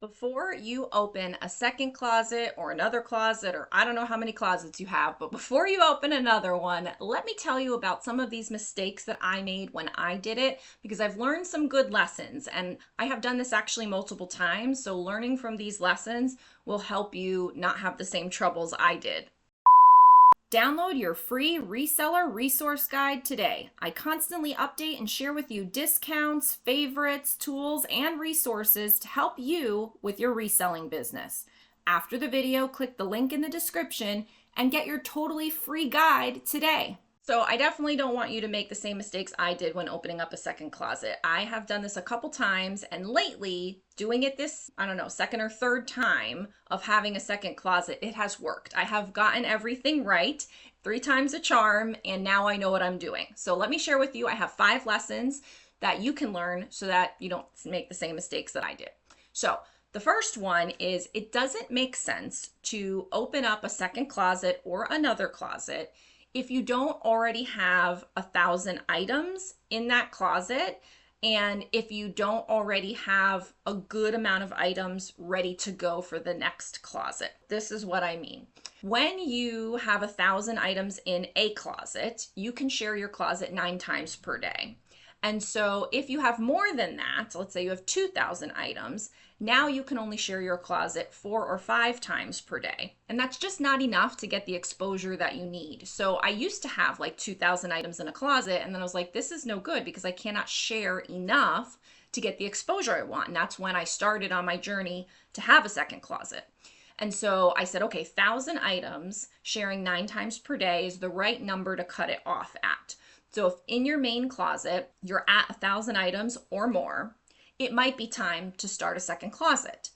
Before you open a second closet or another closet, or I don't know how many closets you have, but before you open another one, let me tell you about some of these mistakes that I made when I did it, because I've learned some good lessons and I have done this actually multiple times. So learning from these lessons will help you not have the same troubles I did. Download your free reseller resource guide today. I constantly update and share with you discounts, favorites, tools, and resources to help you with your reselling business. After the video, click the link in the description and get your totally free guide today. So I definitely don't want you to make the same mistakes I did when opening up a second closet. I have done this a couple times, and lately doing it this, I don't know, second or third time of having a second closet, it has worked. I have gotten everything right, 3 times a charm, and now I know what I'm doing. So let me share with you, I have 5 lessons that you can learn so that you don't make the same mistakes that I did. So the first one is it doesn't make sense to open up a second closet or another closet if you don't already have 1,000 items in that closet, and if you don't already have a good amount of items ready to go for the next closet. This is what I mean. When you have 1,000 items in a closet, you can share your closet 9 times per day. And so if you have more than that, let's say you have 2,000 items, now you can only share your closet 4 or 5 times per day. And that's just not enough to get the exposure that you need. So I used to have like 2,000 items in a closet, and then I was like, this is no good because I cannot share enough to get the exposure I want. And that's when I started on my journey to have a second closet. And so I said, okay, 1,000 items sharing 9 times per day is the right number to cut it off at. So if in your main closet, you're at 1,000 items or more, it might be time to start a second closet.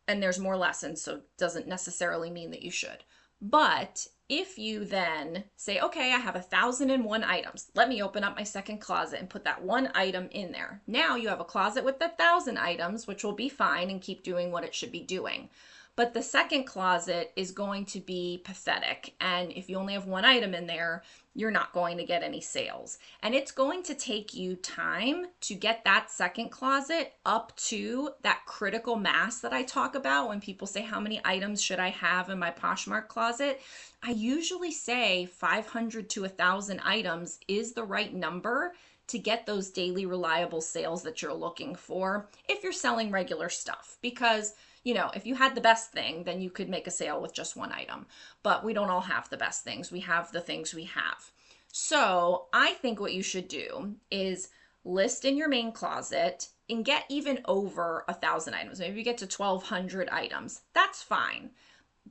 And there's more lessons, so it doesn't necessarily mean that you should. But if you then say, okay, I have 1,001 items, let me open up my second closet and put that one item in there. Now you have a closet with 1,000 items, which will be fine and keep doing what it should be doing. But the second closet is going to be pathetic. And if you only have one item in there, you're not going to get any sales. And it's going to take you time to get that second closet up to that critical mass that I talk about when people say, how many items should I have in my Poshmark closet? I usually say 500 to 1,000 items is the right number to get those daily reliable sales that you're looking for if you're selling regular stuff. Because if you had the best thing, then you could make a sale with just one item. But we don't all have the best things. We have the things we have. So I think what you should do is list in your main closet and get even over 1,000 items. Maybe you get to 1,200 items. That's fine.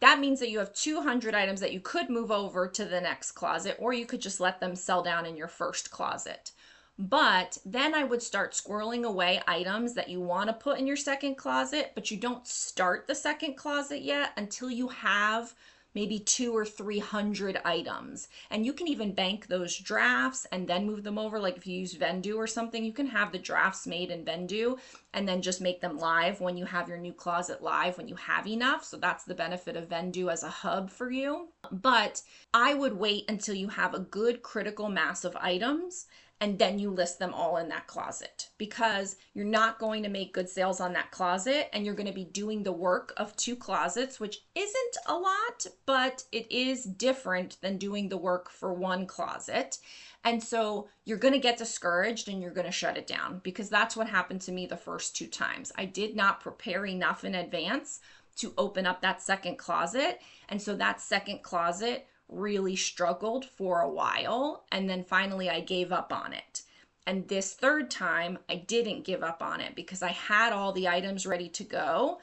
That means that you have 200 items that you could move over to the next closet, or you could just let them sell down in your first closet. But then I would start squirreling away items that you want to put in your second closet, but you don't start the second closet yet until you have maybe 200 or 300 items. And you can even bank those drafts and then move them over. Like if you use Vendoo or something, you can have the drafts made in Vendoo and then just make them live when you have your new closet live when you have enough. So that's the benefit of Vendoo as a hub for you. But I would wait until you have a good critical mass of items, and then you list them all in that closet, because you're not going to make good sales on that closet, and you're going to be doing the work of 2 closets, which isn't a lot, but it is different than doing the work for 1 closet. And so you're going to get discouraged and you're going to shut it down, because that's what happened to me the first 2 times. I did not prepare enough in advance to open up that second closet. And so that second closet really struggled for a while, and then finally I gave up on it. And this third time I didn't give up on it because I had all the items ready to go,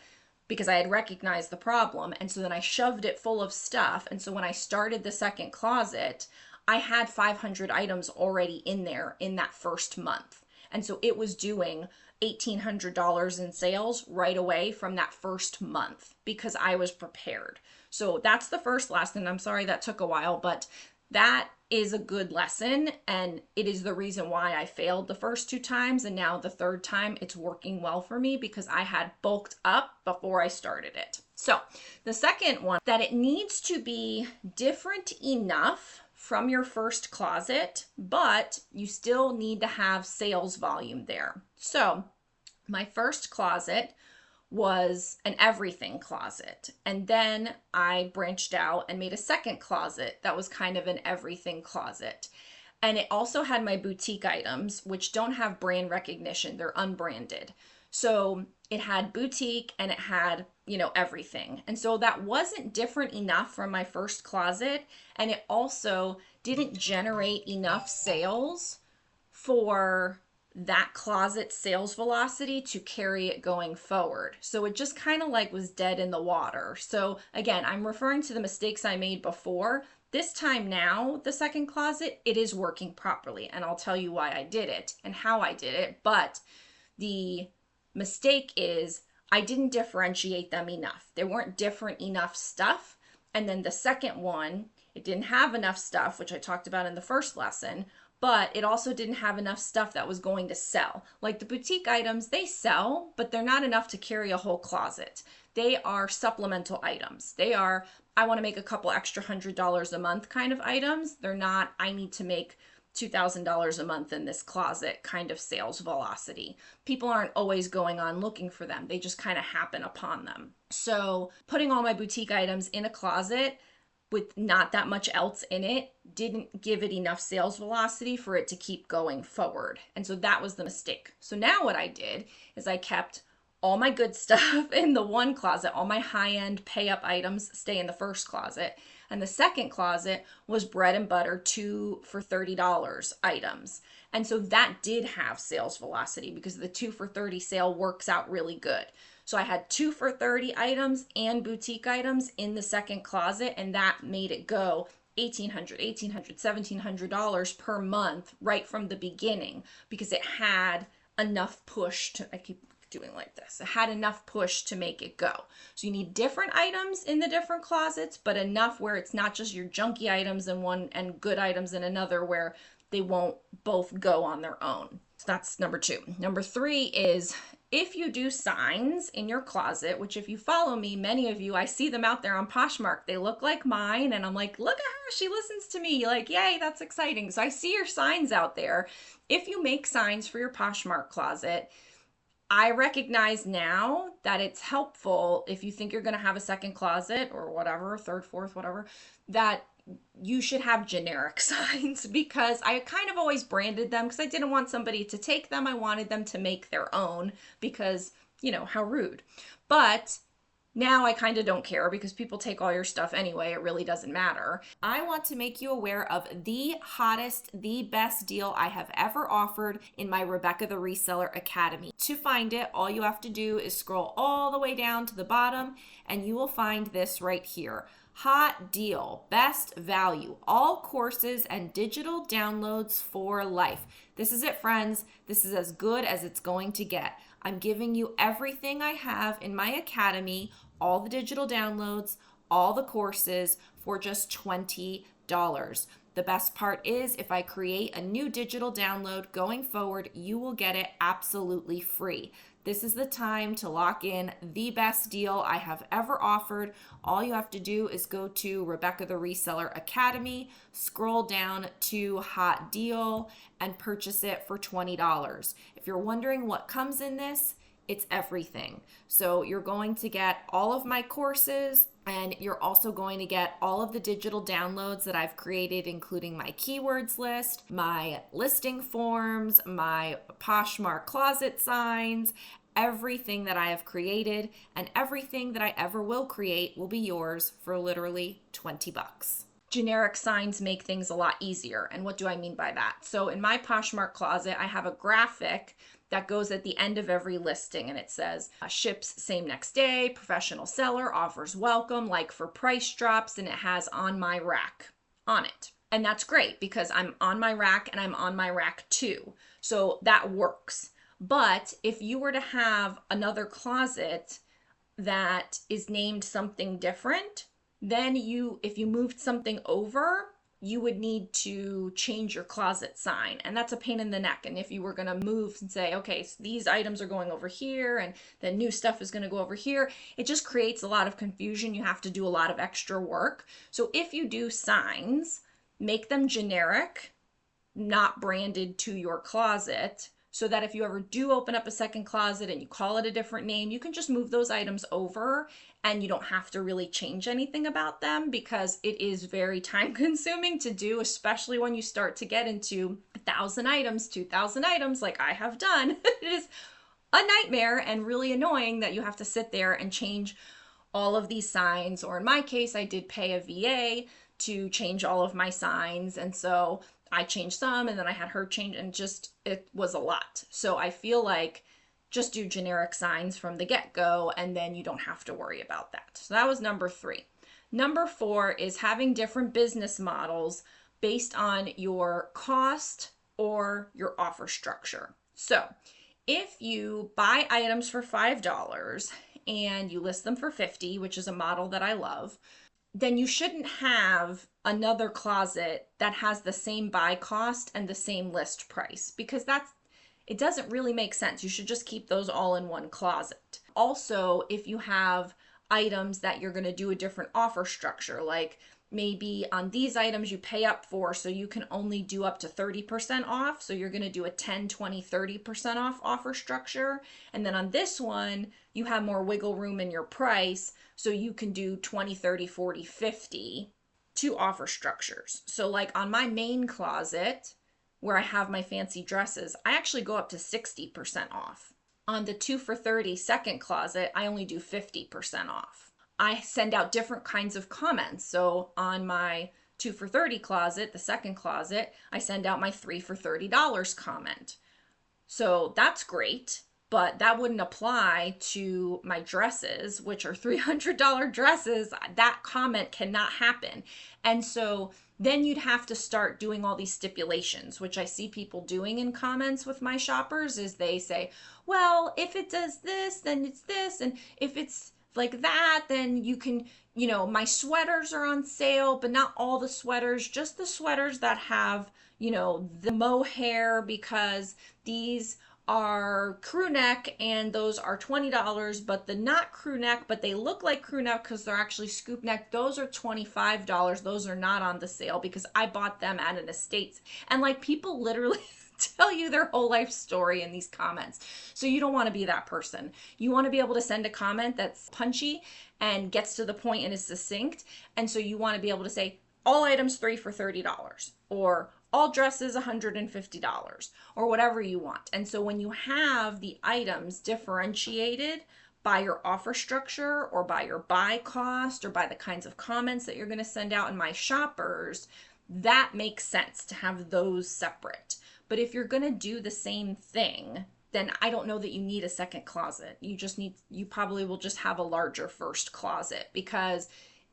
because I had recognized the problem. And so then I shoved it full of stuff. And so when I started the second closet, I had 500 items already in there in that first month. And so it was doing $1,800 in sales right away from that first month because I was prepared. So that's the first lesson. I'm sorry that took a while, but that is a good lesson. And it is the reason why I failed the first 2 times. And now the third time it's working well for me because I had bulked up before I started it. So the second one, that it needs to be different enough from your first closet, but you still need to have sales volume there. So my first closet was an everything closet. And then I branched out and made a second closet that was kind of an everything closet. And it also had my boutique items, which don't have brand recognition, they're unbranded. So it had boutique and it had, everything. And so that wasn't different enough from my first closet. And it also didn't generate enough sales for that closet sales velocity to carry it going forward. So it just kind of like was dead in the water. So again, I'm referring to the mistakes I made before. This time now, the second closet, it is working properly. And I'll tell you why I did it and how I did it. But the mistake is I didn't differentiate them enough. They weren't different enough stuff. And then the second one, it didn't have enough stuff, which I talked about in the first lesson, but it also didn't have enough stuff that was going to sell. Like the boutique items, they sell, but they're not enough to carry a whole closet. They are supplemental items. They are, I want to make a couple extra $100 a month kind of items. They're not, I need to make $2,000 a month in this closet kind of sales velocity. People aren't always going on looking for them. They just kind of happen upon them. So putting all my boutique items in a closet with not that much else in it didn't give it enough sales velocity for it to keep going forward. And so that was the mistake. So now what I did is I kept all my good stuff in the one closet. All my high-end pay-up items stay in the first closet. And the second closet was bread and butter 2 for $30 items. And so that did have sales velocity because the 2 for $30 sale works out really good. So I had 2 for $30 items and boutique items in the second closet, and that made it go $1,800, $1,700 per month right from the beginning because it had enough push to, I keep doing like this. It had enough push to make it go. So you need different items in the different closets, but enough where it's not just your junky items in one and good items in another where they won't both go on their own. So that's number 2. Number 3 is if you do signs in your closet, which if you follow me, many of you, I see them out there on Poshmark. They look like mine and I'm like, look at her, she listens to me. Like, yay, that's exciting. So I see your signs out there. If you make signs for your Poshmark closet, I recognize now that it's helpful if you think you're going to have a second closet or whatever, third, fourth, whatever, that you should have generic signs because I kind of always branded them because I didn't want somebody to take them. I wanted them to make their own because, how rude. But now I kind of don't care because people take all your stuff anyway. It really doesn't matter. I want to make you aware of the hottest, the best deal I have ever offered in my Rebecca the Reseller Academy. To find it, all you have to do is scroll all the way down to the bottom and you will find this right here. Hot deal, best value, all courses and digital downloads for life. This is it, friends. This is as good as it's going to get. I'm giving you everything I have in my academy, all the digital downloads, all the courses for just $20. The best part is if I create a new digital download going forward, you will get it absolutely free. This is the time to lock in the best deal I have ever offered. All you have to do is go to Rebecca the Reseller Academy, scroll down to Hot Deal, and purchase it for $20. If you're wondering what comes in this, it's everything. So you're going to get all of my courses, and you're also going to get all of the digital downloads that I've created, including my keywords list, my listing forms, my Poshmark closet signs, everything that I have created, and everything that I ever will create will be yours for literally $20. Generic signs make things a lot easier. And what do I mean by that? So in my Poshmark closet, I have a graphic that goes at the end of every listing and it says ships same next day, professional seller, offers welcome, like for price drops, and it has on my rack on it. And that's great because I'm on my rack and I'm on my rack too. So that works. But if you were to have another closet that is named something different, then if you moved something over, you would need to change your closet sign. And that's a pain in the neck. And if you were going to move and say, okay, so these items are going over here and the new stuff is going to go over here, it just creates a lot of confusion. You have to do a lot of extra work. So if you do signs, make them generic, not branded to your closet, so that if you ever do open up a second closet and you call it a different name, you can just move those items over and you don't have to really change anything about them, because it is very time consuming to do, especially when you start to get into 1,000 items, 2,000 items like I have done. It is a nightmare and really annoying that you have to sit there and change all of these signs. Or in my case, I did pay a VA to change all of my signs. And so I changed some and then I had her change, and just, it was a lot. So I feel like just do generic signs from the get-go and then you don't have to worry about that. So that was number 3. Number 4 is having different business models based on your cost or your offer structure. So if you buy items for $5 and you list them for $50, which is a model that I love, then you shouldn't have another closet that has the same buy cost and the same list price, because it doesn't really make sense. You should just keep those all in one closet. Also, if you have items that you're going to do a different offer structure, like maybe on these items you pay up for, so you can only do up to 30% off. So you're going to do a 10, 20, 30% off offer structure. And then on this one, you have more wiggle room in your price, so you can do 20, 30, 40, 50 two offer structures. So like on my main closet, where I have my fancy dresses, I actually go up to 60% off. On the 2 for $30 second closet, I only do 50% off. I send out different kinds of comments. So on my 2 for $30 closet, the second closet, I send out my 3 for $30 comment. So that's great, but that wouldn't apply to my dresses, which are $300 dresses. That comment cannot happen. And so then you'd have to start doing all these stipulations, which I see people doing in comments with my shoppers, is they say, well, if it does this, then it's this. And if it's like that, then you can, my sweaters are on sale, but not all the sweaters, just the sweaters that have, the mohair, because these are crew neck and those are $20, but the not crew neck, but they look like crew neck because they're actually scoop neck, those are $25. Those are not on the sale because I bought them at an estate. And like, people literally tell you their whole life story in these comments. So you don't want to be that person. You want to be able to send a comment that's punchy and gets to the point and is succinct. And so you want to be able to say, all items 3 for $30, or all dresses $150, or whatever you want. And so when you have the items differentiated by your offer structure or by your buy cost or by the kinds of comments that you're going to send out in my shoppers, that makes sense to have those separate. But if you're going to do the same thing, then I don't know that you need a second closet. You probably will just have a larger first closet, because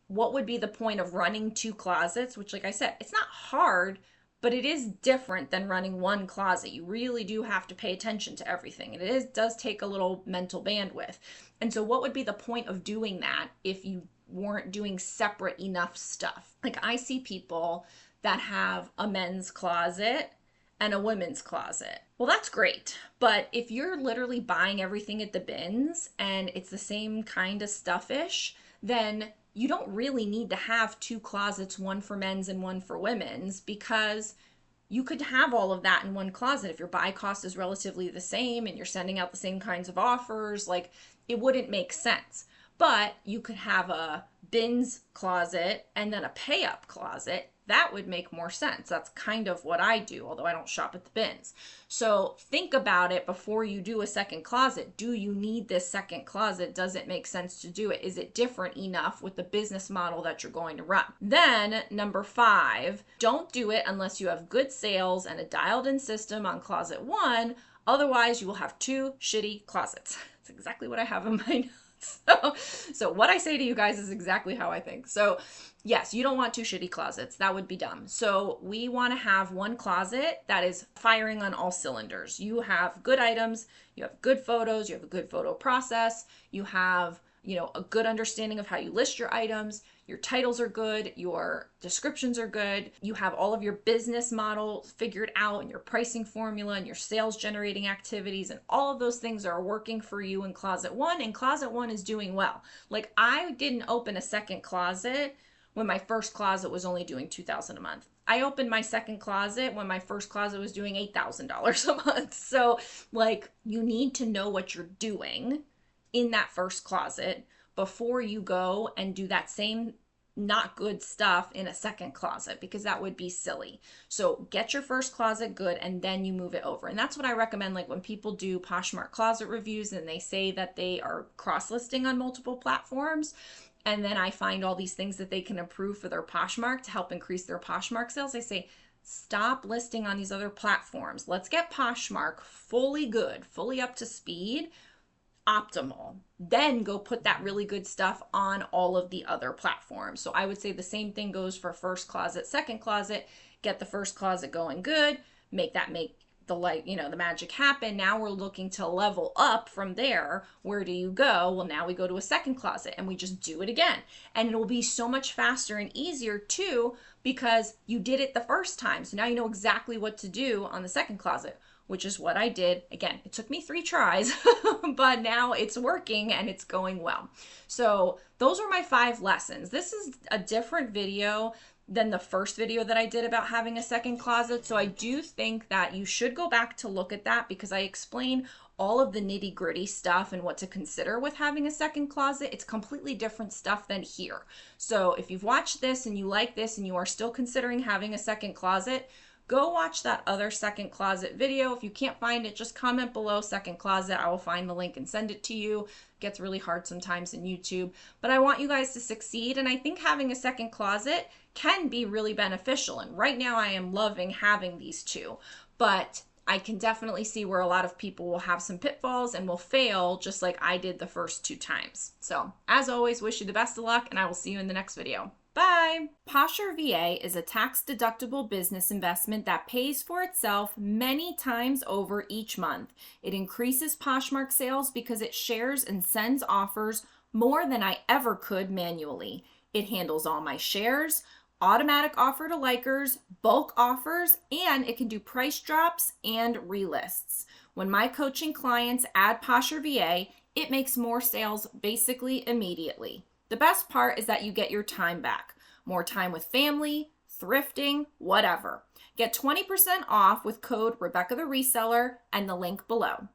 what would be the point of running 2 closets, which, like I said, it's not hard, but it is different than running one closet. You really do have to pay attention to everything. And it does take a little mental bandwidth. And so what would be the point of doing that if you weren't doing separate enough stuff? Like, I see people that have a men's closet and a women's closet. Well, that's great. But if you're literally buying everything at the bins and it's the same kind of stuffish, then you don't really need to have 2 closets, one for men's and one for women's, because you could have all of that in one closet. If your buy cost is relatively the same and you're sending out the same kinds of offers, like, it wouldn't make sense. But you could have a bins closet and then a pay up closet. That would make more sense. That's kind of what I do, although I don't shop at the bins. So think about it before you do a second closet. Do you need this second closet? Does it make sense to do it? Is it different enough with the business model that you're going to run? Then number 5, don't do it unless you have good sales and a dialed in system on closet 1. Otherwise, you will have 2 shitty closets. That's exactly what I have in my notes. So what I say to you guys is exactly how I think. So yes, you don't want 2 shitty closets. That would be dumb. So we want to have one closet that is firing on all cylinders. You have good items, you have good photos, you have a good photo process, you have, a good understanding of how you list your items, your titles are good, your descriptions are good, you have all of your business model figured out and your pricing formula and your sales generating activities, and all of those things are working for you in closet 1, and closet 1 is doing well. Like, I didn't open a second closet when my first closet was only doing $2,000 a month. I opened my second closet when my first closet was doing $8,000 a month. So like, you need to know what you're doing in that first closet before you go and do that same not good stuff in a second closet, because that would be silly. So get your first closet good and then you move it over. And that's what I recommend. Like when people do Poshmark closet reviews and they say that they are cross-listing on multiple platforms, and then I find all these things that they can improve for their Poshmark to help increase their Poshmark sales, I say, stop listing on these other platforms. Let's get Poshmark fully good, fully up to speed, optimal. Then go put that really good stuff on all of the other platforms. So I would say the same thing goes for first closet, second closet. Get the first closet going good, make the magic happen. Now we're looking to level up from there. Where do you go? Well, now we go to a second closet and we just do it again. And it will be so much faster and easier too, because you did it the first time. So now you know exactly what to do on the second closet, which is what I did. Again, it took me 3 tries, but now it's working and it's going well. So those are my 5 lessons. This is a different video than the first video that I did about having a second closet. So I do think that you should go back to look at that, because I explain all of the nitty gritty stuff and what to consider with having a second closet. It's completely different stuff than here. So if you've watched this and you like this and you are still considering having a second closet, go watch that other second closet video. If you can't find it, just comment below second closet. I will find the link and send it to you. It gets really hard sometimes in YouTube, but I want you guys to succeed. And I think having a second closet can be really beneficial. And right now I am loving having these 2, but I can definitely see where a lot of people will have some pitfalls and will fail, just like I did the first 2 times. So as always, wish you the best of luck, and I will see you in the next video. Bye! Posher VA is a tax-deductible business investment that pays for itself many times over each month. It increases Poshmark sales because it shares and sends offers more than I ever could manually. It handles all my shares, automatic offer to likers, bulk offers, and it can do price drops and relists. When my coaching clients add Posher VA, it makes more sales basically immediately. The best part is that you get your time back. More time with family, thrifting, whatever. Get 20% off with code Rebecca the Reseller and the link below.